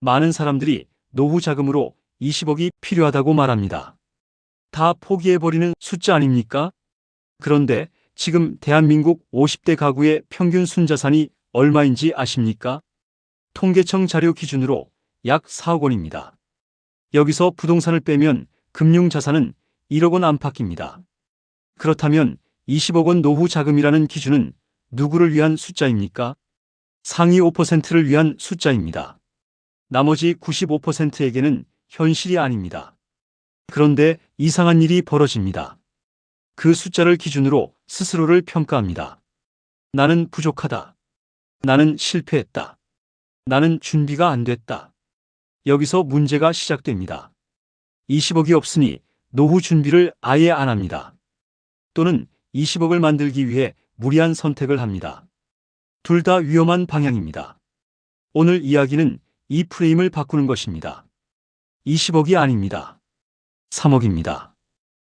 많은 사람들이 노후 자금으로 20억이 필요하다고 말합니다. 다 포기해버리는 숫자 아닙니까? 그런데 지금 대한민국 50대 가구의 평균 순자산이 얼마인지 아십니까? 통계청 자료 기준으로 약 4억 원입니다. 여기서 부동산을 빼면 금융자산은 1억 원 안팎입니다. 그렇다면 20억 원 노후 자금이라는 기준은 누구를 위한 숫자입니까? 상위 5%를 위한 숫자입니다. 나머지 95%에게는 현실이 아닙니다. 그런데 이상한 일이 벌어집니다. 그 숫자를 기준으로 스스로를 평가합니다. 나는 부족하다. 나는 실패했다. 나는 준비가 안 됐다. 여기서 문제가 시작됩니다. 20억이 없으니 노후 준비를 아예 안 합니다. 또는 20억을 만들기 위해 무리한 선택을 합니다. 둘 다 위험한 방향입니다. 오늘 이야기는 이 프레임을 바꾸는 것입니다. 20억이 아닙니다. 3억입니다.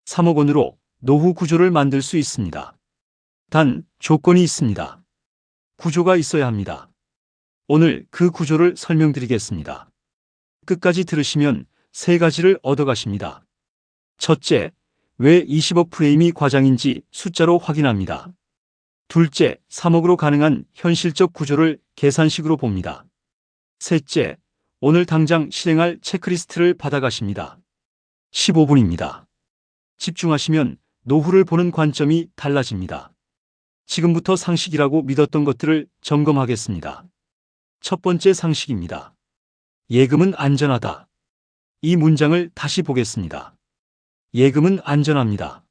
3억 원으로 노후 구조를 만들 수 있습니다. 단 조건이 있습니다. 구조가 있어야 합니다. 오늘 그 구조를 설명드리겠습니다. 끝까지 들으시면 세 가지를 얻어가십니다. 첫째, 왜 20억 프레임이 과장인지 숫자로 확인합니다. 둘째, 3억으로 가능한 현실적 구조를 계산식으로 봅니다. 셋째, 오늘 당장 실행할 체크리스트를 받아가십니다. 15분입니다. 집중하시면 노후를 보는 관점이 달라집니다. 지금부터 상식이라고 믿었던 것들을 점검하겠습니다. 첫 번째 상식입니다. 예금은 안전하다. 이 문장을 다시 보겠습니다. 예금은 안전합니다.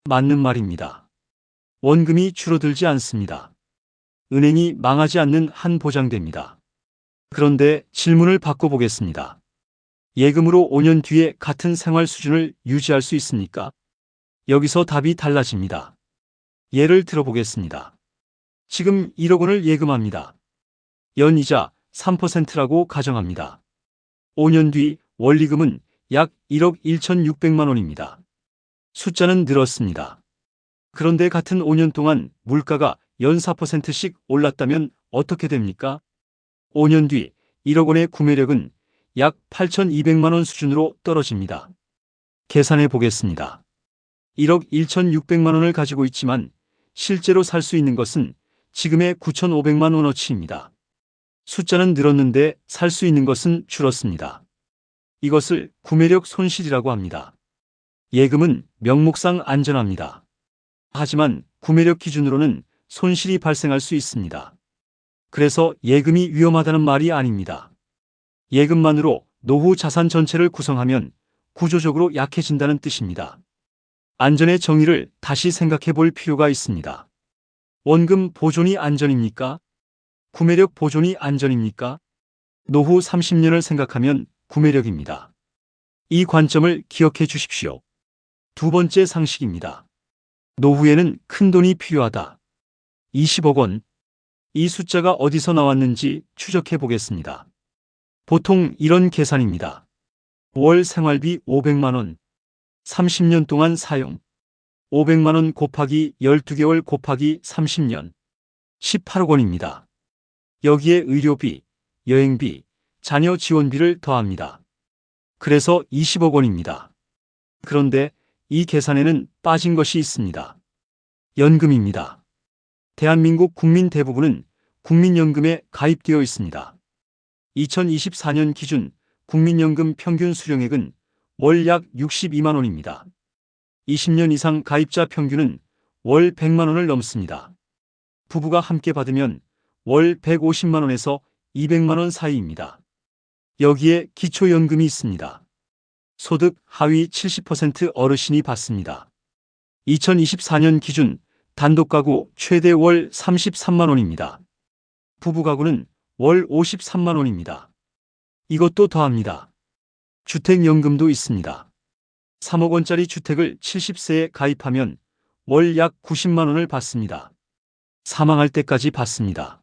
맞는 말입니다. 원금이 줄어들지 않습니다. 은행이 망하지 않는 한 보장됩니다. 그런데 질문을 바꿔보겠습니다. 예금으로 5년 뒤에 같은 생활 수준을 유지할 수 있습니까? 여기서 답이 달라집니다. 예를 들어보겠습니다. 지금 1억 원을 예금합니다. 연이자 3%라고 가정합니다. 5년 뒤 원리금은 약 1억 1,600만 원입니다. 숫자는 늘었습니다. 그런데 같은 5년 동안 물가가 연 4%씩 올랐다면 어떻게 됩니까? 5년 뒤 1억 원의 구매력은 약 8,200만 원 수준으로 떨어집니다. 계산해 보겠습니다. 1억 1,600만 원을 가지고 있지만 실제로 살 수 있는 것은 지금의 9,500만 원어치입니다. 숫자는 늘었는데 살 수 있는 것은 줄었습니다. 이것을 구매력 손실이라고 합니다. 예금은 명목상 안전합니다. 하지만 구매력 기준으로는 손실이 발생할 수 있습니다. 그래서 예금이 위험하다는 말이 아닙니다. 예금만으로 노후 자산 전체를 구성하면 구조적으로 약해진다는 뜻입니다. 안전의 정의를 다시 생각해 볼 필요가 있습니다. 원금 보존이 안전입니까? 구매력 보존이 안전입니까? 노후 30년을 생각하면 구매력입니다. 이 관점을 기억해 주십시오. 두 번째 상식입니다. 노후에는 큰 돈이 필요하다. 20억 원. 이 숫자가 어디서 나왔는지 추적해 보겠습니다. 보통 이런 계산입니다. 월 생활비 500만 원. 30년 동안 사용. 500만 원 곱하기 12개월 곱하기 30년. 18억 원입니다. 여기에 의료비, 여행비, 자녀 지원비를 더합니다. 그래서 20억 원입니다. 그런데 이 계산에는 빠진 것이 있습니다. 연금입니다. 대한민국 국민 대부분은 국민연금에 가입되어 있습니다. 2024년 기준 국민연금 평균 수령액은 월 약 62만 원입니다. 20년 이상 가입자 평균은 월 100만 원을 넘습니다. 부부가 함께 받으면 월 150만 원에서 200만 원 사이입니다. 여기에 기초연금이 있습니다. 소득 하위 70% 어르신이 받습니다. 2024년 기준 단독가구 최대 월 33만 원입니다. 부부가구는 월 53만 원입니다. 이것도 더합니다. 주택연금도 있습니다. 3억 원짜리 주택을 70세에 가입하면 월 약 90만 원을 받습니다. 사망할 때까지 받습니다.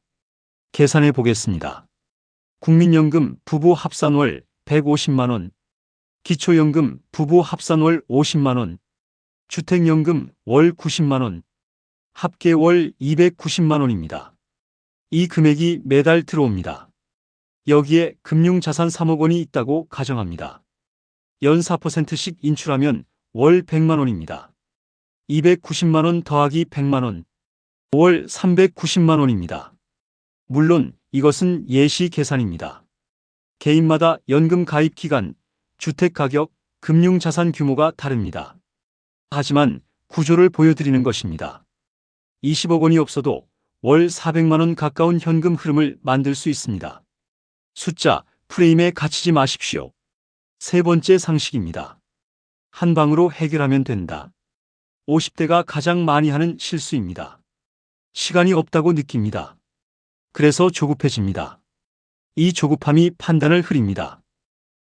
계산해 보겠습니다. 국민연금 부부 합산월 150만 원, 기초연금 부부 합산월 50만 원, 주택연금 월 90만 원, 합계 월 290만 원입니다. 이 금액이 매달 들어옵니다. 여기에 금융자산 3억 원이 있다고 가정합니다. 연 4%씩 인출하면 월 100만 원입니다. 290만 원 더하기 100만 원, 월 390만 원입니다. 물론 이것은 예시 계산입니다. 개인마다 연금 가입 기간, 주택 가격, 금융자산 규모가 다릅니다. 하지만 구조를 보여드리는 것입니다. 20억 원이 없어도 월 400만 원 가까운 현금 흐름을 만들 수 있습니다. 숫자, 프레임에 갇히지 마십시오. 세 번째 상식입니다. 한 방으로 해결하면 된다. 50대가 가장 많이 하는 실수입니다. 시간이 없다고 느낍니다. 그래서 조급해집니다. 이 조급함이 판단을 흐립니다.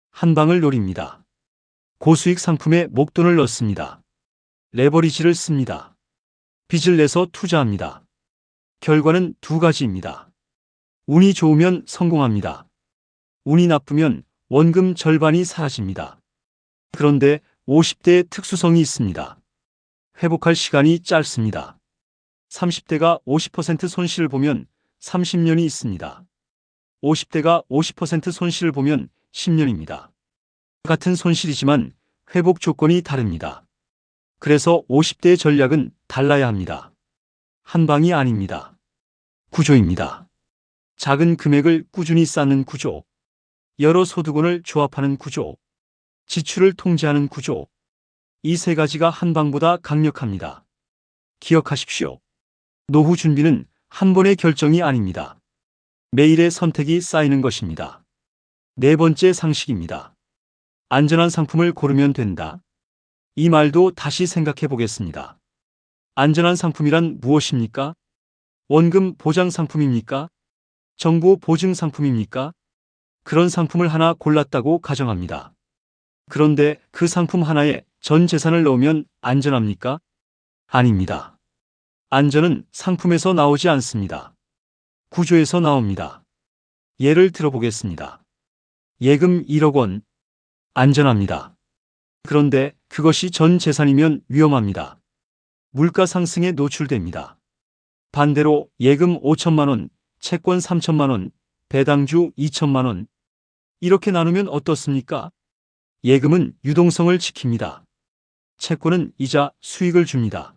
한 방을 노립니다. 고수익 상품에 목돈을 넣습니다. 레버리지를 씁니다. 빚을 내서 투자합니다. 결과는 두 가지입니다. 운이 좋으면 성공합니다. 운이 나쁘면 원금 절반이 사라집니다. 그런데 50대의 특수성이 있습니다. 회복할 시간이 짧습니다. 30대가 50% 손실을 보면 30년이 있습니다. 50대가 50% 손실을 보면 10년입니다. 같은 손실이지만 회복 조건이 다릅니다. 그래서 50대의 전략은 달라야 합니다. 한 방이 아닙니다. 구조입니다. 작은 금액을 꾸준히 쌓는 구조, 여러 소득원을 조합하는 구조, 지출을 통제하는 구조. 이 세 가지가 한 방보다 강력합니다. 기억하십시오. 노후 준비는 한 번의 결정이 아닙니다. 매일의 선택이 쌓이는 것입니다. 네 번째 상식입니다. 안전한 상품을 고르면 된다. 이 말도 다시 생각해 보겠습니다. 안전한 상품이란 무엇입니까? 원금 보장 상품입니까? 정보 보증 상품입니까? 그런 상품을 하나 골랐다고 가정합니다. 그런데 그 상품 하나에 전 재산을 넣으면 안전합니까? 아닙니다. 안전은 상품에서 나오지 않습니다. 구조에서 나옵니다. 예를 들어보겠습니다. 예금 1억 원. 안전합니다. 그런데 그것이 전 재산이면 위험합니다. 물가 상승에 노출됩니다. 반대로 예금 5천만 원, 채권 3천만 원, 배당주 2천만 원. 이렇게 나누면 어떻습니까? 예금은 유동성을 지킵니다. 채권은 이자, 수익을 줍니다.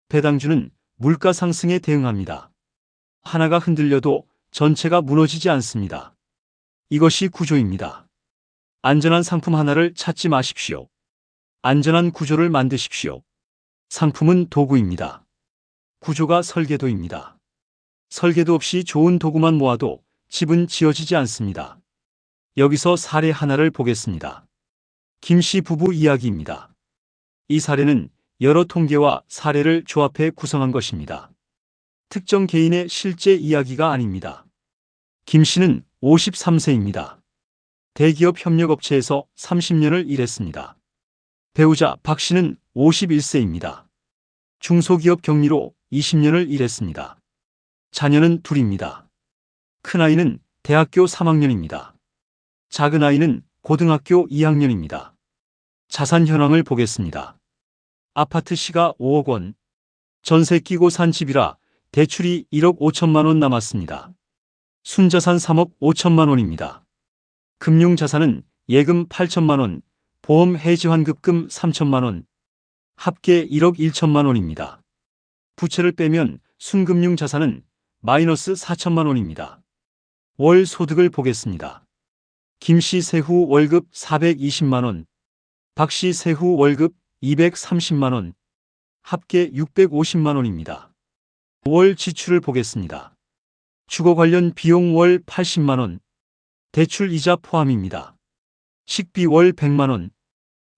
배당주는 물가 상승에 대응합니다. 하나가 흔들려도 전체가 무너지지 않습니다. 이것이 구조입니다. 안전한 상품 하나를 찾지 마십시오. 안전한 구조를 만드십시오. 상품은 도구입니다. 구조가 설계도입니다. 설계도 없이 좋은 도구만 모아도 집은 지어지지 않습니다. 여기서 사례 하나를 보겠습니다. 김씨 부부 이야기입니다. 이 사례는 여러 통계와 사례를 조합해 구성한 것입니다. 특정 개인의 실제 이야기가 아닙니다. 김씨는 53세입니다. 대기업 협력업체에서 30년을 일했습니다. 배우자 박씨는 51세입니다. 중소기업 격리로 20년을 일했습니다. 자녀는 둘입니다. 큰아이는 대학교 3학년입니다. 작은아이는 고등학교 2학년입니다. 자산 현황을 보겠습니다. 아파트 시가 5억 원, 전세 끼고 산 집이라 대출이 1억 5천만 원 남았습니다. 순자산 3억 5천만 원입니다. 금융자산은 예금 8천만 원, 보험 해지 환급금 3천만 원, 합계 1억 1천만 원입니다. 부채를 빼면 순금융자산은 마이너스 4천만 원입니다. 월 소득을 보겠습니다. 김씨 세후 월급 420만 원, 박씨 세후 월급 230만 원, 합계 650만 원입니다. 월 지출을 보겠습니다. 주거 관련 비용 월 80만 원, 대출 이자 포함입니다. 식비 월 100만 원,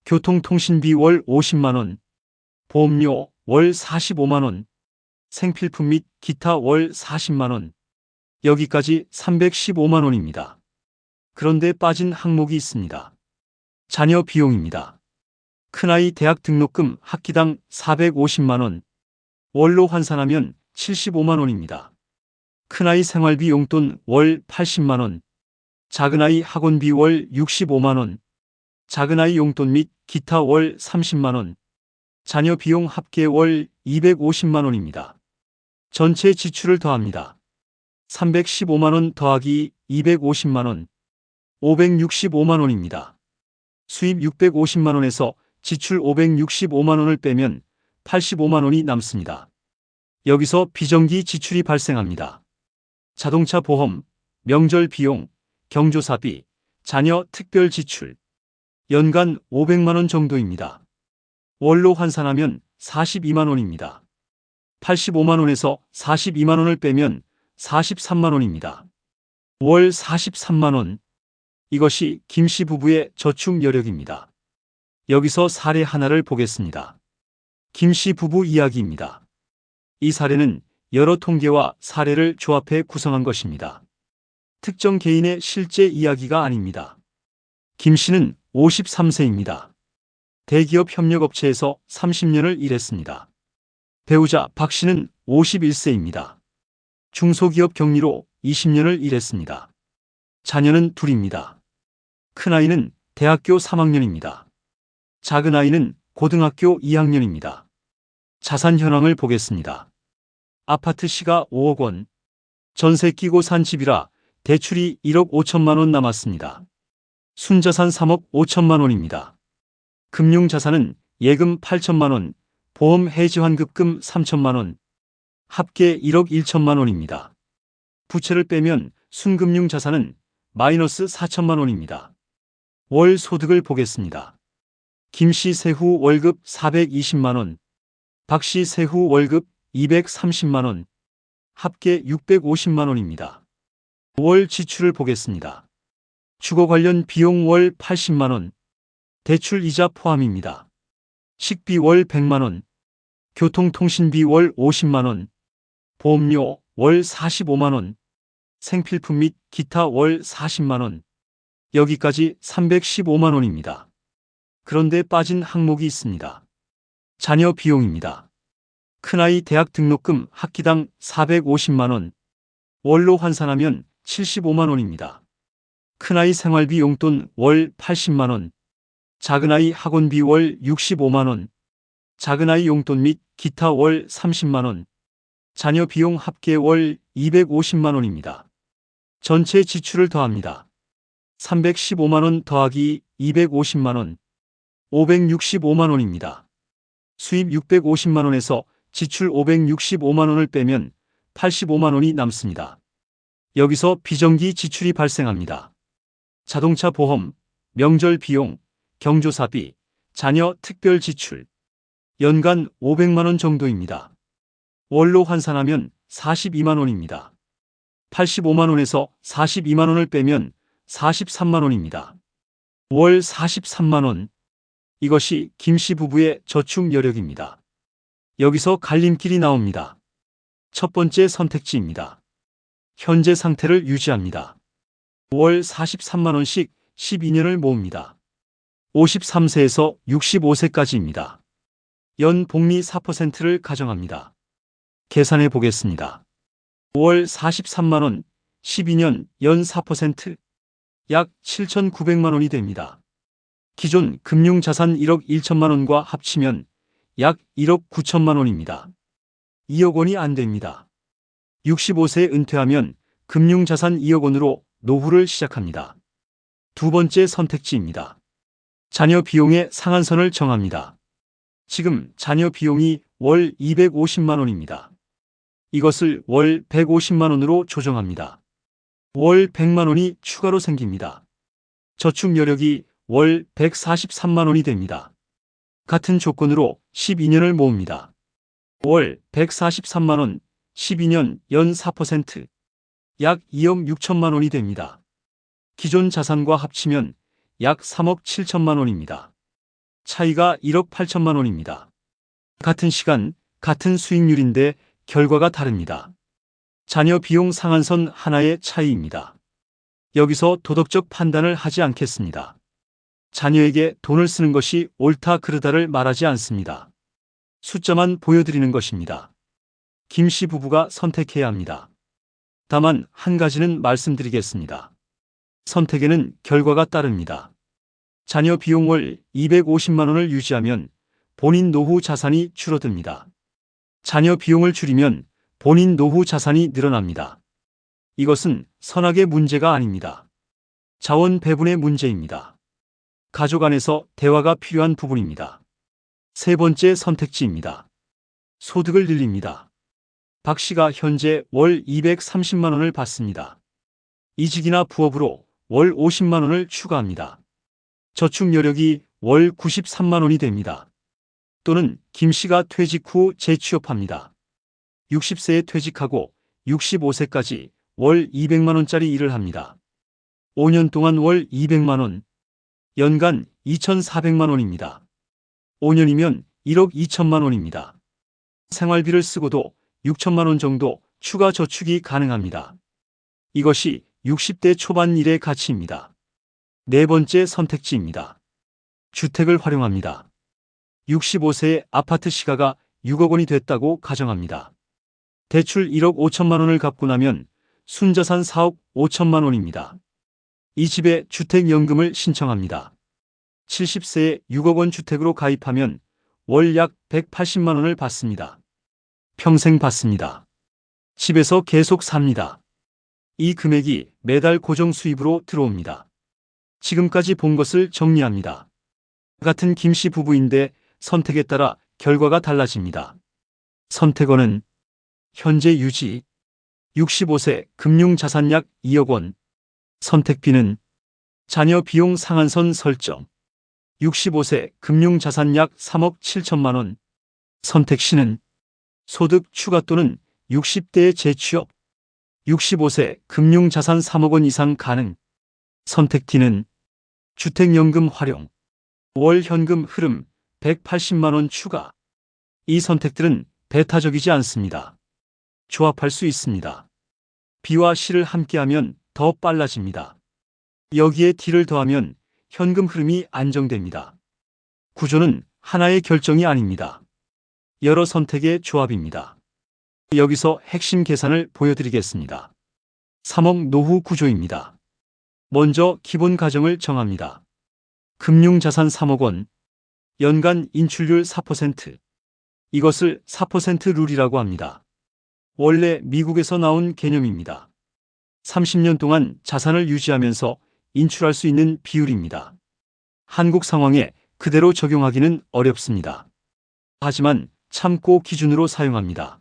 교통통신비 월 50만 원, 보험료 월 45만 원, 생필품 및 기타 월 40만 원, 여기까지 315만 원입니다. 그런데 빠진 항목이 있습니다. 자녀 비용입니다. 큰아이 대학 등록금 학기당 450만 원, 월로 환산하면 75만 원입니다. 큰아이 생활비 용돈 월 80만 원, 작은아이 학원비 월 65만 원, 작은아이 용돈 및 기타 월 30만 원, 자녀 비용 합계 월 250만 원입니다. 전체 지출을 더합니다. 315만 원 더하기 250만 원, 565만 원입니다. 수입 650만 원에서 지출 565만 원을 빼면 85만 원이 남습니다. 여기서 비정기 지출이 발생합니다. 자동차 보험, 명절 비용, 경조사비, 자녀 특별 지출. 연간 500만 원 정도입니다. 월로 환산하면 42만 원입니다. 85만 원에서 42만 원을 빼면 43만 원입니다. 월 43만 원. 이것이 김씨 부부의 저축 여력입니다. 여기서 사례 하나를 보겠습니다. 김씨 부부 이야기입니다. 이 사례는 여러 통계와 사례를 조합해 구성한 것입니다. 특정 개인의 실제 이야기가 아닙니다. 김씨는 53세입니다. 대기업 협력업체에서 30년을 일했습니다. 배우자 박씨는 51세입니다. 중소기업 격리로 20년을 일했습니다. 자녀는 둘입니다. 큰아이는 대학교 3학년입니다. 작은아이는 고등학교 2학년입니다. 자산 현황을 보겠습니다. 아파트 시가 5억 원, 전세 끼고 산 집이라 대출이 1억 5천만 원 남았습니다. 순자산 3억 5천만 원입니다. 금융자산은 예금 8천만 원, 보험 해지 환급금 3천만 원, 합계 1억 1천만 원입니다. 부채를 빼면 순금융자산은 마이너스 4천만 원입니다. 월 소득을 보겠습니다. 김씨 세후 월급 420만 원, 박씨 세후 월급 230만 원, 합계 650만 원입니다. 월 지출을 보겠습니다. 주거 관련 비용 월 80만 원, 대출 이자 포함입니다. 식비 월 100만 원, 교통통신비 월 50만 원, 보험료 월 45만 원, 생필품 및 기타 월 40만 원, 여기까지 315만 원입니다. 그런데 빠진 항목이 있습니다. 자녀 비용입니다. 큰아이 대학 등록금 학기당 450만 원, 월로 환산하면 75만 원입니다. 큰아이 생활비 용돈 월 80만 원, 작은아이 학원비 월 65만 원, 작은아이 용돈 및 기타 월 30만 원, 자녀 비용 합계 월 250만 원입니다. 전체 지출을 더합니다. 315만 원 더하기 250만 원, 565만 원입니다. 수입 650만 원에서 지출 565만 원을 빼면 85만 원이 남습니다. 여기서 비정기 지출이 발생합니다. 자동차 보험, 명절 비용, 경조사비, 자녀 특별 지출. 연간 500만 원 정도입니다. 월로 환산하면 42만 원입니다. 85만 원에서 42만 원을 빼면 43만 원입니다. 월 43만 원. 이것이 김씨 부부의 저축 여력입니다. 여기서 갈림길이 나옵니다. 첫 번째 선택지입니다. 현재 상태를 유지합니다. 월 43만 원씩 12년을 모읍니다. 53세에서 65세까지입니다. 연 복리 4%를 가정합니다. 계산해 보겠습니다. 월 43만 원, 12년 연 4%, 약 7,900만 원이 됩니다. 기존 금융자산 1억 1천만 원과 합치면 약 1억 9천만 원입니다. 2억 원이 안 됩니다. 65세에 은퇴하면 금융자산 2억 원으로 노후를 시작합니다. 두 번째 선택지입니다. 자녀 비용의 상한선을 정합니다. 지금 자녀 비용이 월 250만 원입니다. 이것을 월 150만 원으로 조정합니다. 월 100만 원이 추가로 생깁니다. 저축 여력이 월 143만 원이 됩니다. 같은 조건으로 12년을 모읍니다. 월 143만 원, 12년 연 4%, 약 2억 6천만 원이 됩니다. 기존 자산과 합치면 약 3억 7천만 원입니다. 차이가 1억 8천만 원입니다. 같은 시간, 같은 수익률인데 결과가 다릅니다. 자녀 비용 상한선 하나의 차이입니다. 여기서 도덕적 판단을 하지 않겠습니다. 자녀에게 돈을 쓰는 것이 옳다 그르다를 말하지 않습니다. 숫자만 보여드리는 것입니다. 김씨 부부가 선택해야 합니다. 다만 한 가지는 말씀드리겠습니다. 선택에는 결과가 따릅니다. 자녀 비용 월 250만 원을 유지하면 본인 노후 자산이 줄어듭니다. 자녀 비용을 줄이면 본인 노후 자산이 늘어납니다. 이것은 선악의 문제가 아닙니다. 자원 배분의 문제입니다. 가족 안에서 대화가 필요한 부분입니다. 세 번째 선택지입니다. 소득을 늘립니다. 박 씨가 현재 월 230만 원을 받습니다. 이직이나 부업으로 월 50만 원을 추가합니다. 저축 여력이 월 93만 원이 됩니다. 또는 김 씨가 퇴직 후 재취업합니다. 60세에 퇴직하고 65세까지 월 200만 원짜리 일을 합니다. 5년 동안 월 200만 원, 연간 2,400만 원입니다. 5년이면 1억 2천만 원입니다. 생활비를 쓰고도 6천만 원 정도 추가 저축이 가능합니다. 이것이 60대 초반 일의 가치입니다. 네 번째 선택지입니다. 주택을 활용합니다. 65세의 아파트 시가가 6억 원이 됐다고 가정합니다. 대출 1억 5천만 원을 갚고 나면 순자산 4억 5천만 원입니다. 이 집에 주택연금을 신청합니다. 70세에 6억 원 주택으로 가입하면 월 약 180만 원을 받습니다. 평생 받습니다. 집에서 계속 삽니다. 이 금액이 매달 고정 수입으로 들어옵니다. 지금까지 본 것을 정리합니다. 같은 김 씨 부부인데 선택에 따라 결과가 달라집니다. 선택원은 현재 유지, 65세 금융자산 약 2억 원, 선택 B는 자녀 비용 상한선 설정, 65세 금융자산 약 3억 7천만 원, 선택 C는 소득 추가 또는 60대의 재취업, 65세 금융자산 3억 원 이상 가능, 선택 D는 주택연금 활용, 월 현금 흐름 180만 원 추가. 이 선택들은 배타적이지 않습니다. 조합할 수 있습니다. B와 C를 함께하면 더 빨라집니다. 여기에 D를 더하면 현금 흐름이 안정됩니다. 구조는 하나의 결정이 아닙니다. 여러 선택의 조합입니다. 여기서 핵심 계산을 보여드리겠습니다. 3억 노후 구조입니다. 먼저 기본 가정을 정합니다. 금융자산 3억 원, 연간 인출률 4%. 이것을 4% 룰이라고 합니다. 원래 미국에서 나온 개념입니다. 30년 동안 자산을 유지하면서 인출할 수 있는 비율입니다. 한국 상황에 그대로 적용하기는 어렵습니다. 하지만 참고 기준으로 사용합니다.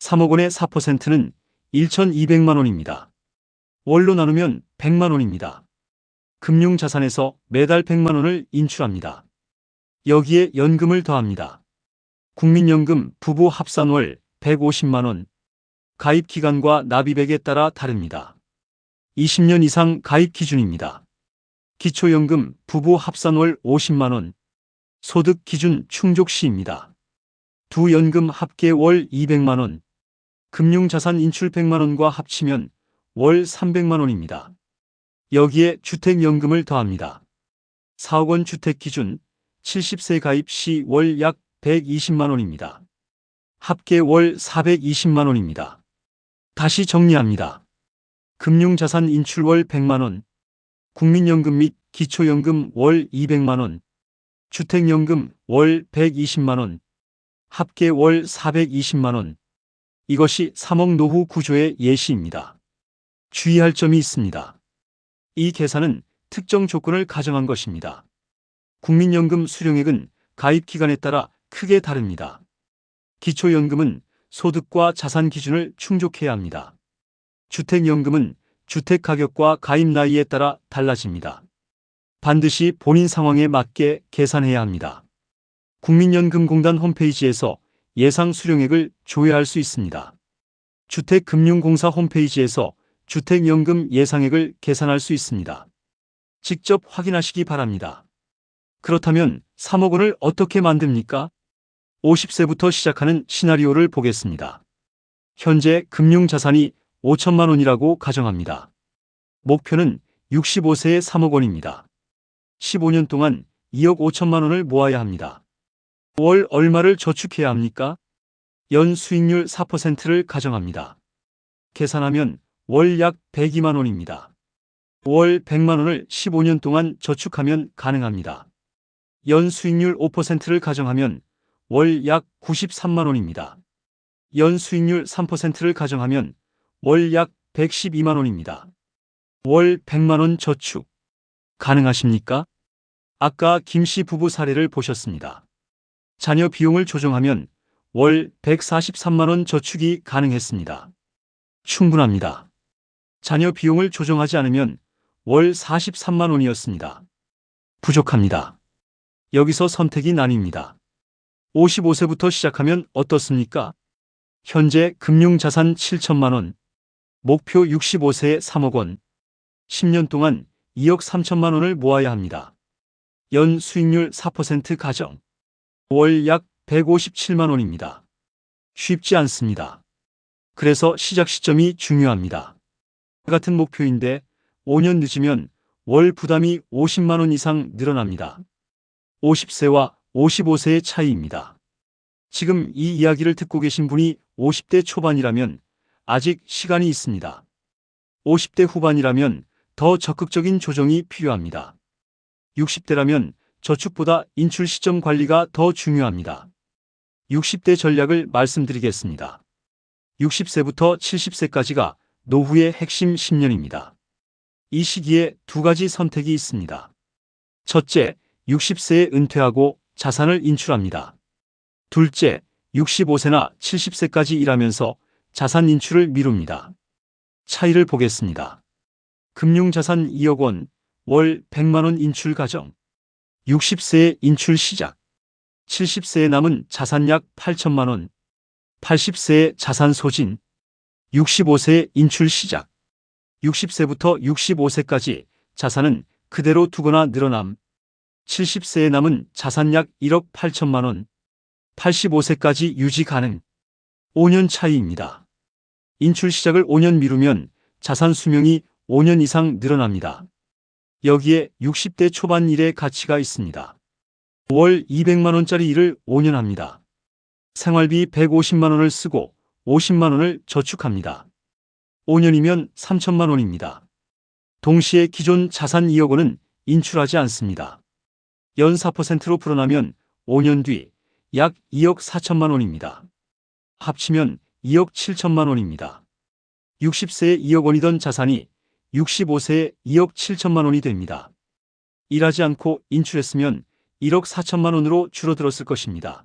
3억 원의 4%는 1,200만 원입니다. 월로 나누면 100만 원입니다. 금융자산에서 매달 100만 원을 인출합니다. 여기에 연금을 더합니다. 국민연금 부부 합산월 150만 원, 가입 기간과 납입액에 따라 다릅니다. 20년 이상 가입 기준입니다. 기초연금 부부 합산월 50만 원, 소득 기준 충족 시입니다. 두 연금 합계 월 200만 원, 금융자산 인출 100만 원과 합치면 월 300만 원입니다. 여기에 주택연금을 더합니다. 4억 원 주택 기준 70세 가입 시 월 약 120만 원입니다. 합계 월 420만 원입니다. 다시 정리합니다. 금융자산 인출 월 100만 원, 국민연금 및 기초연금 월 200만 원, 주택연금 월 120만 원, 합계 월 420만 원. 이것이 3억 노후 구조의 예시입니다. 주의할 점이 있습니다. 이 계산은 특정 조건을 가정한 것입니다. 국민연금 수령액은 가입 기간에 따라 크게 다릅니다. 기초연금은 소득과 자산 기준을 충족해야 합니다. 주택연금은 주택 가격과 가입 나이에 따라 달라집니다. 반드시 본인 상황에 맞게 계산해야 합니다. 국민연금공단 홈페이지에서 예상 수령액을 조회할 수 있습니다. 주택금융공사 홈페이지에서 주택연금 예상액을 계산할 수 있습니다. 직접 확인하시기 바랍니다. 그렇다면 3억 원을 어떻게 만듭니까? 50세부터 시작하는 시나리오를 보겠습니다. 현재 금융자산이 5천만 원이라고 가정합니다. 목표는 65세에 3억 원입니다. 15년 동안 2억 5천만 원을 모아야 합니다. 월 얼마를 저축해야 합니까? 연 수익률 4%를 가정합니다. 계산하면 월 약 102만 원입니다. 월 100만 원을 15년 동안 저축하면 가능합니다. 연 수익률 5%를 가정하면 월 약 93만 원입니다. 연 수익률 3%를 가정하면 월 약 112만 원입니다. 월 100만 원 저축. 가능하십니까? 아까 김 씨 부부 사례를 보셨습니다. 자녀 비용을 조정하면 월 143만 원 저축이 가능했습니다. 충분합니다. 자녀 비용을 조정하지 않으면 월 43만 원이었습니다. 부족합니다. 여기서 선택이 나뉩니다. 55세부터 시작하면 어떻습니까? 현재 금융자산 7천만 원, 목표 65세에 3억 원, 10년 동안 2억 3천만 원을 모아야 합니다. 연 수익률 4% 가정, 월 약 157만 원입니다. 쉽지 않습니다. 그래서 시작 시점이 중요합니다. 같은 목표인데 5년 늦으면 월 부담이 50만 원 이상 늘어납니다. 50세와 55세의 차이입니다. 지금 이 이야기를 듣고 계신 분이 50대 초반이라면 아직 시간이 있습니다. 50대 후반이라면 더 적극적인 조정이 필요합니다. 60대라면 저축보다 인출 시점 관리가 더 중요합니다. 60대 전략을 말씀드리겠습니다. 60세부터 70세까지가 노후의 핵심 10년입니다. 이 시기에 두 가지 선택이 있습니다. 첫째, 60세에 은퇴하고 자산을 인출합니다. 둘째, 65세나 70세까지 일하면서 자산 인출을 미룹니다. 차이를 보겠습니다. 금융자산 2억 원, 월 100만 원 인출 가정. 60세에 인출 시작. 70세에 남은 자산 약 8천만 원. 80세에 자산 소진. 65세에 인출 시작. 60세부터 65세까지 자산은 그대로 두거나 늘어남. 70세에 남은 자산 약 1억 8천만 원. 85세까지 유지 가능. 5년 차이입니다. 인출 시작을 5년 미루면 자산 수명이 5년 이상 늘어납니다. 여기에 60대 초반 일의 가치가 있습니다. 월 200만 원짜리 일을 5년 합니다. 생활비 150만 원을 쓰고 50만 원을 저축합니다. 5년이면 3천만 원입니다. 동시에 기존 자산 2억 원은 인출하지 않습니다. 연 4%로 불어나면 5년 뒤 약 2억 4천만 원입니다. 합치면 2억 7천만 원입니다. 60세에 2억 원이던 자산이 65세에 2억 7천만 원이 됩니다. 일하지 않고 인출했으면 1억 4천만 원으로 줄어들었을 것입니다.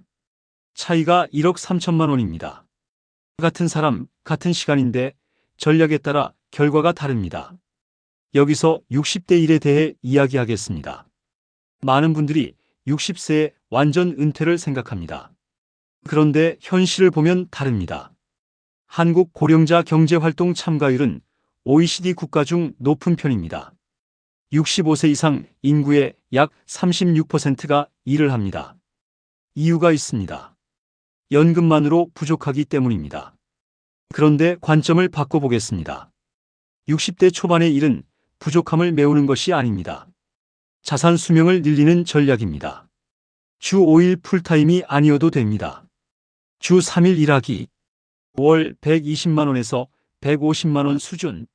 차이가 1억 3천만 원입니다. 같은 사람, 같은 시간인데 전략에 따라 결과가 다릅니다. 여기서 60대 일에 대해 이야기하겠습니다. 많은 분들이 60세에 완전 은퇴를 생각합니다. 그런데 현실을 보면 다릅니다. 한국 고령자 경제활동 참가율은 OECD 국가 중 높은 편입니다. 65세 이상 인구의 약 36%가 일을 합니다. 이유가 있습니다. 연금만으로 부족하기 때문입니다. 그런데 관점을 바꿔보겠습니다. 60대 초반의 일은 부족함을 메우는 것이 아닙니다. 자산 수명을 늘리는 전략입니다. 주 5일 풀타임이 아니어도 됩니다. 주 3일 일하기. 월 120만 원에서 150만 원 수준.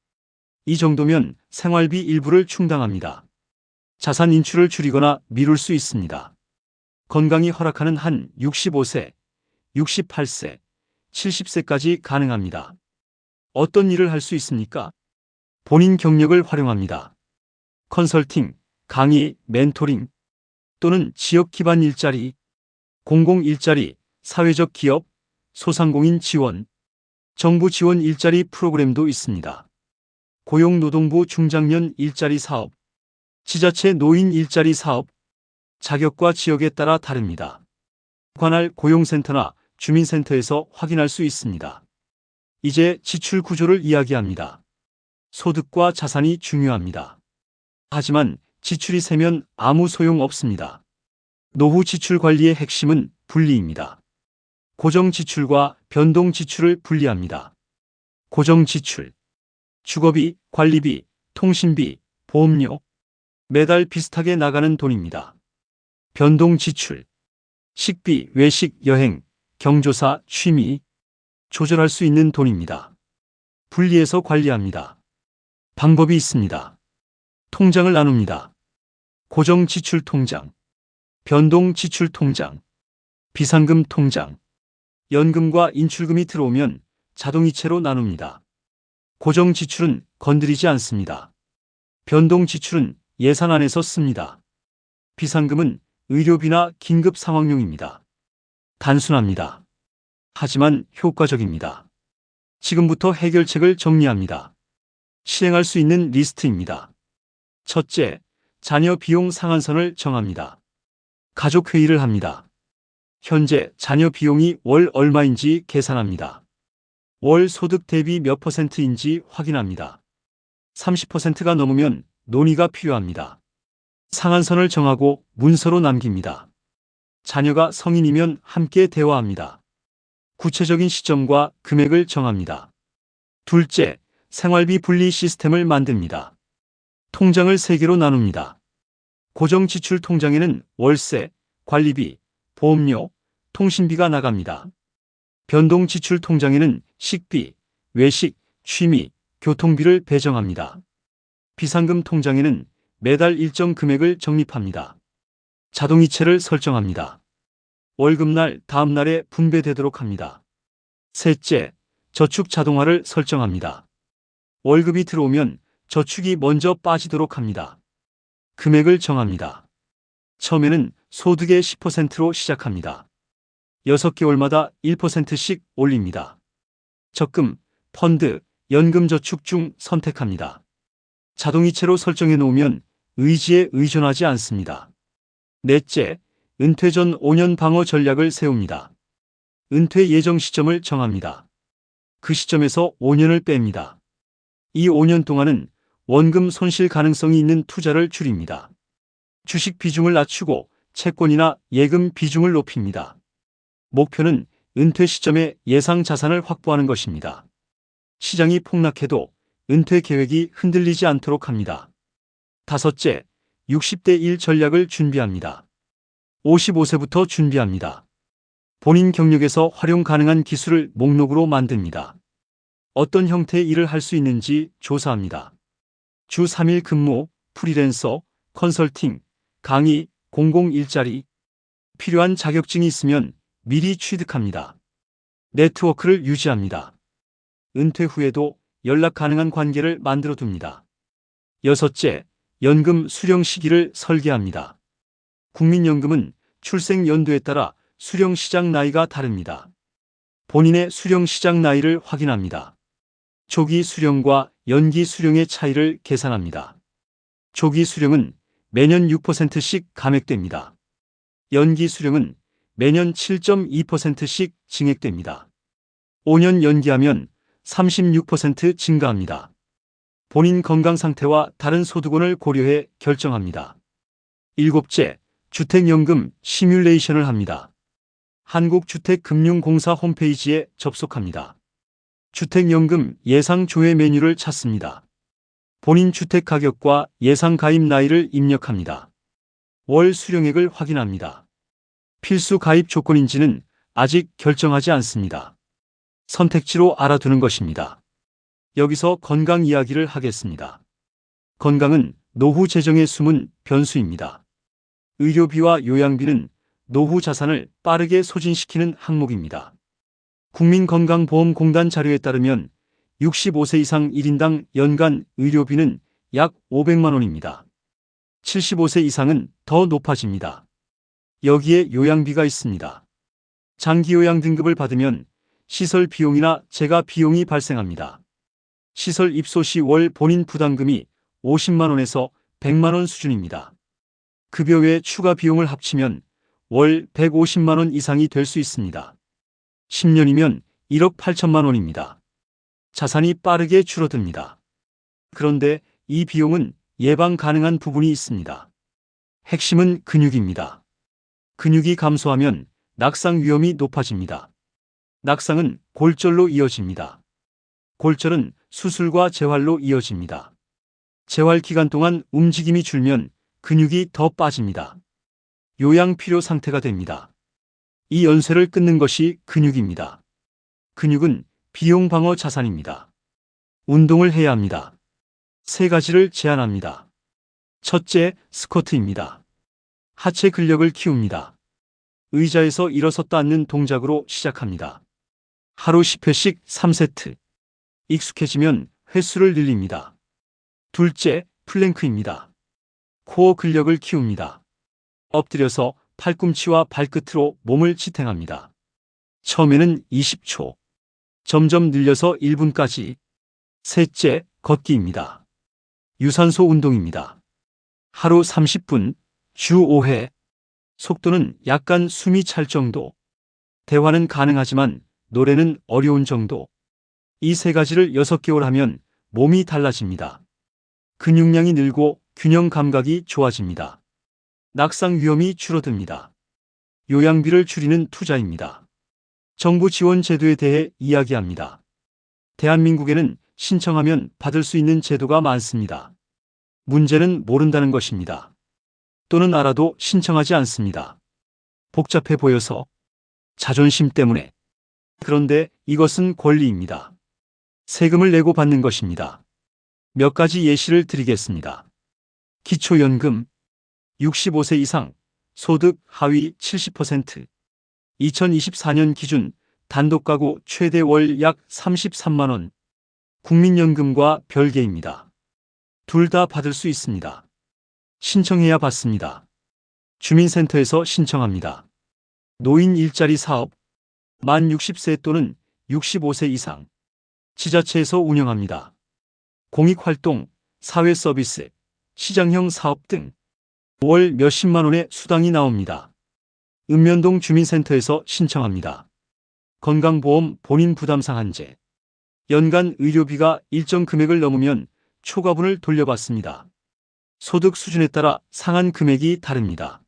이 정도면 생활비 일부를 충당합니다. 자산 인출을 줄이거나 미룰 수 있습니다. 건강이 허락하는 한 65세, 68세, 70세까지 가능합니다. 어떤 일을 할 수 있습니까? 본인 경력을 활용합니다. 컨설팅, 강의, 멘토링 또는 지역 기반 일자리, 공공 일자리, 사회적 기업, 소상공인 지원, 정부 지원 일자리 프로그램도 있습니다. 고용노동부 중장년 일자리 사업, 지자체 노인 일자리 사업, 자격과 지역에 따라 다릅니다. 관할 고용센터나 주민센터에서 확인할 수 있습니다. 이제 지출 구조를 이야기합니다. 소득과 자산이 중요합니다. 하지만 지출이 세면 아무 소용 없습니다. 노후 지출 관리의 핵심은 분리입니다. 고정 지출과 변동 지출을 분리합니다. 고정 지출, 주거비, 관리비, 통신비, 보험료, 매달 비슷하게 나가는 돈입니다. 변동 지출, 식비, 외식, 여행, 경조사, 취미, 조절할 수 있는 돈입니다. 분리해서 관리합니다. 방법이 있습니다. 통장을 나눕니다. 고정 지출 통장, 변동 지출 통장, 비상금 통장, 연금과 인출금이 들어오면 자동이체로 나눕니다. 고정 지출은 건드리지 않습니다. 변동 지출은 예산 안에서 씁니다. 비상금은 의료비나 긴급 상황용입니다. 단순합니다. 하지만 효과적입니다. 지금부터 해결책을 정리합니다. 실행할 수 있는 리스트입니다. 첫째, 자녀 비용 상한선을 정합니다. 가족 회의를 합니다. 현재 자녀 비용이 월 얼마인지 계산합니다. 월 소득 대비 몇 %인지 확인합니다. 30%가 넘으면 논의가 필요합니다. 상한선을 정하고 문서로 남깁니다. 자녀가 성인이면 함께 대화합니다. 구체적인 시점과 금액을 정합니다. 둘째, 생활비 분리 시스템을 만듭니다. 통장을 3개로 나눕니다. 고정 지출 통장에는 월세, 관리비, 보험료, 통신비가 나갑니다. 변동 지출 통장에는 식비, 외식, 취미, 교통비를 배정합니다. 비상금 통장에는 매달 일정 금액을 적립합니다. 자동이체를 설정합니다. 월급날 다음 날에 분배되도록 합니다. 셋째, 저축 자동화를 설정합니다. 월급이 들어오면 저축이 먼저 빠지도록 합니다. 금액을 정합니다. 처음에는 소득의 10%로 시작합니다. 6개월마다 1%씩 올립니다. 적금, 펀드, 연금저축 중 선택합니다. 자동이체로 설정해 놓으면 의지에 의존하지 않습니다. 넷째, 은퇴 전 5년 방어 전략을 세웁니다. 은퇴 예정 시점을 정합니다. 그 시점에서 5년을 뺍니다. 이 5년 동안은 원금 손실 가능성이 있는 투자를 줄입니다. 주식 비중을 낮추고 채권이나 예금 비중을 높입니다. 목표는 은퇴 시점에 예상 자산을 확보하는 것입니다. 시장이 폭락해도 은퇴 계획이 흔들리지 않도록 합니다. 다섯째, 60대 1 전략을 준비합니다. 55세부터 준비합니다. 본인 경력에서 활용 가능한 기술을 목록으로 만듭니다. 어떤 형태의 일을 할 수 있는지 조사합니다. 주 3일 근무, 프리랜서, 컨설팅, 강의, 공공 일자리. 필요한 자격증이 있으면 미리 취득합니다. 네트워크를 유지합니다. 은퇴 후에도 연락 가능한 관계를 만들어 둡니다. 여섯째, 연금 수령 시기를 설계합니다. 국민연금은 출생 연도에 따라 수령 시작 나이가 다릅니다. 본인의 수령 시작 나이를 확인합니다. 조기 수령과 연기 수령의 차이를 계산합니다. 조기 수령은 매년 6%씩 감액됩니다. 연기 수령은 매년 7.2%씩 증액됩니다. 5년 연기하면 36% 증가합니다. 본인 건강 상태와 다른 소득원을 고려해 결정합니다. 일곱째, 주택연금 시뮬레이션을 합니다. 한국주택금융공사 홈페이지에 접속합니다. 주택연금 예상 조회 메뉴를 찾습니다. 본인 주택 가격과 예상 가입 나이를 입력합니다. 월 수령액을 확인합니다. 필수 가입 조건인지는 아직 결정하지 않습니다. 선택지로 알아두는 것입니다. 여기서 건강 이야기를 하겠습니다. 건강은 노후 재정의 숨은 변수입니다. 의료비와 요양비는 노후 자산을 빠르게 소진시키는 항목입니다. 국민건강보험공단 자료에 따르면 65세 이상 1인당 연간 의료비는 약 500만 원입니다. 75세 이상은 더 높아집니다. 여기에 요양비가 있습니다. 장기요양 등급을 받으면 시설 비용이나 재가 비용이 발생합니다. 시설 입소 시 월 본인 부담금이 50만 원에서 100만 원 수준입니다. 급여 외 추가 비용을 합치면 월 150만 원 이상이 될 수 있습니다. 10년이면 1억 8천만 원입니다. 자산이 빠르게 줄어듭니다. 그런데 이 비용은 예방 가능한 부분이 있습니다. 핵심은 근육입니다. 근육이 감소하면 낙상 위험이 높아집니다. 낙상은 골절로 이어집니다. 골절은 수술과 재활로 이어집니다. 재활 기간 동안 움직임이 줄면 근육이 더 빠집니다. 요양 필요 상태가 됩니다. 이 연쇄를 끊는 것이 근육입니다. 근육은 비용 방어 자산입니다. 운동을 해야 합니다. 3가지를 제안합니다. 첫째, 스쿼트입니다. 하체 근력을 키웁니다. 의자에서 일어섰다 앉는 동작으로 시작합니다. 하루 10회씩 3세트. 익숙해지면 횟수를 늘립니다. 둘째, 플랭크입니다. 코어 근력을 키웁니다. 엎드려서 팔꿈치와 발끝으로 몸을 지탱합니다. 처음에는 20초, 점점 늘려서 1분까지. 셋째, 걷기입니다. 유산소 운동입니다. 하루 30분, 주 5회. 속도는 약간 숨이 찰 정도. 대화는 가능하지만 노래는 어려운 정도. 이 세 가지를 6개월 하면 몸이 달라집니다. 근육량이 늘고 균형 감각이 좋아집니다. 낙상 위험이 줄어듭니다. 요양비를 줄이는 투자입니다. 정부 지원 제도에 대해 이야기합니다. 대한민국에는 신청하면 받을 수 있는 제도가 많습니다. 문제는 모른다는 것입니다. 또는 알아도 신청하지 않습니다. 복잡해 보여서, 자존심 때문에. 그런데 이것은 권리입니다. 세금을 내고 받는 것입니다. 몇 가지 예시를 드리겠습니다. 기초연금, 65세 이상, 소득 하위 70%, 2024년 기준 단독가구 최대 월 약 33만 원, 국민연금과 별개입니다. 둘 다 받을 수 있습니다. 신청해야 받습니다. 주민센터에서 신청합니다. 노인 일자리 사업, 만 60세 또는 65세 이상, 지자체에서 운영합니다. 공익활동, 사회서비스, 시장형 사업 등 월 몇십만 원의 수당이 나옵니다. 읍면동 주민센터에서 신청합니다. 건강보험 본인 부담 상한제, 연간 의료비가 일정 금액을 넘으면 초과분을 돌려받습니다. 소득 수준에 따라 상한 금액이 다릅니다.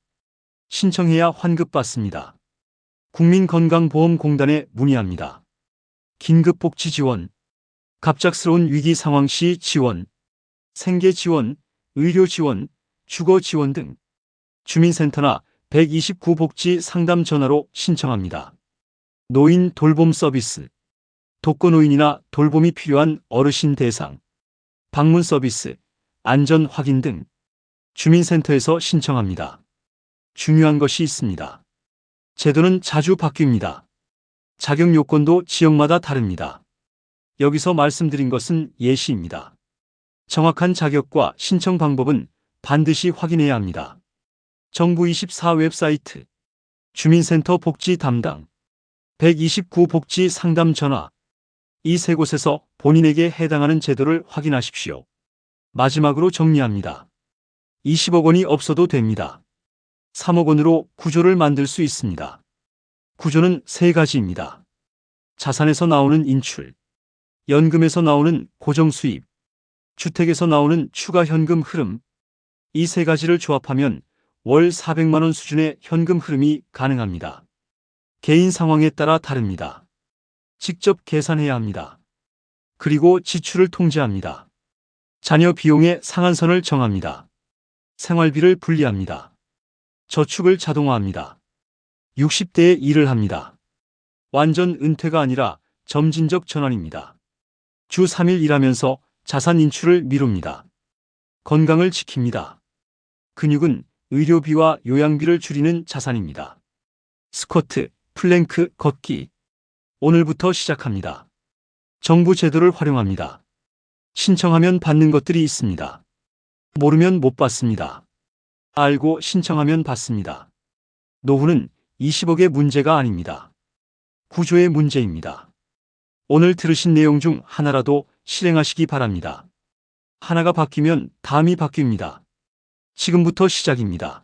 신청해야 환급받습니다. 국민건강보험공단에 문의합니다. 긴급복지 지원, 갑작스러운 위기 상황 시 지원, 생계 지원, 의료 지원, 주거 지원 등 주민센터나 129 복지 상담 전화로 신청합니다. 노인 돌봄 서비스, 독거노인이나 돌봄이 필요한 어르신 대상, 방문 서비스, 안전 확인 등 주민센터에서 신청합니다. 중요한 것이 있습니다. 제도는 자주 바뀝니다. 자격 요건도 지역마다 다릅니다. 여기서 말씀드린 것은 예시입니다. 정확한 자격과 신청 방법은 반드시 확인해야 합니다. 정부 24 웹사이트, 주민센터 복지 담당, 129 복지 상담 전화, 이 세 곳에서 본인에게 해당하는 제도를 확인하십시오. 마지막으로 정리합니다. 20억 원이 없어도 됩니다. 3억 원으로 구조를 만들 수 있습니다. 구조는 세 가지입니다. 자산에서 나오는 인출, 연금에서 나오는 고정 수입, 주택에서 나오는 추가 현금 흐름. 이 세 가지를 조합하면 월 400만 원 수준의 현금 흐름이 가능합니다. 개인 상황에 따라 다릅니다. 직접 계산해야 합니다. 그리고 지출을 통제합니다. 자녀 비용의 상한선을 정합니다. 생활비를 분리합니다. 저축을 자동화합니다. 60대에 일을 합니다. 완전 은퇴가 아니라 점진적 전환입니다. 주 3일 일하면서 자산 인출을 미룹니다. 건강을 지킵니다. 근육은 의료비와 요양비를 줄이는 자산입니다. 스쿼트, 플랭크, 걷기. 오늘부터 시작합니다. 정부 제도를 활용합니다. 신청하면 받는 것들이 있습니다. 모르면 못 받습니다. 알고 신청하면 받습니다. 노후는 20억의 문제가 아닙니다. 구조의 문제입니다. 오늘 들으신 내용 중 하나라도 실행하시기 바랍니다. 하나가 바뀌면 다음이 바뀝니다. 지금부터 시작입니다.